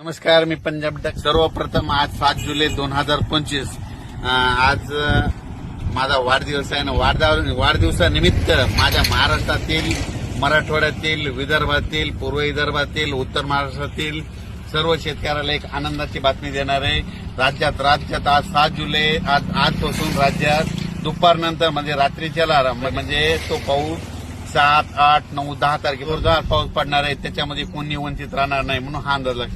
नमस्कार, मी पंजाब डक. सर्वप्रथम आज 7 जुलै 2025 आज माझा वाढदिवस आहे ना. वाढदिवसानिमित्त माझ्या महाराष्ट्रातील, मराठवाड्यातील, विदर्भातील, पूर्व विदर्भातील, उत्तर महाराष्ट्रातील सर्व शेतकऱ्याला एक आनंदाची बातमी देणार आहे. राज्यात आज 7 जुलै आजपासून राज्यात दुपारनंतर म्हणजे रात्रीच्या म्हणजे तो पाऊस 7, 8, 9, 10 तारखेवर जोरदार पाऊस पडणार आहे. त्याच्यामध्ये कोणी वंचित राहणार नाही म्हणून हा अंदाज लक्षात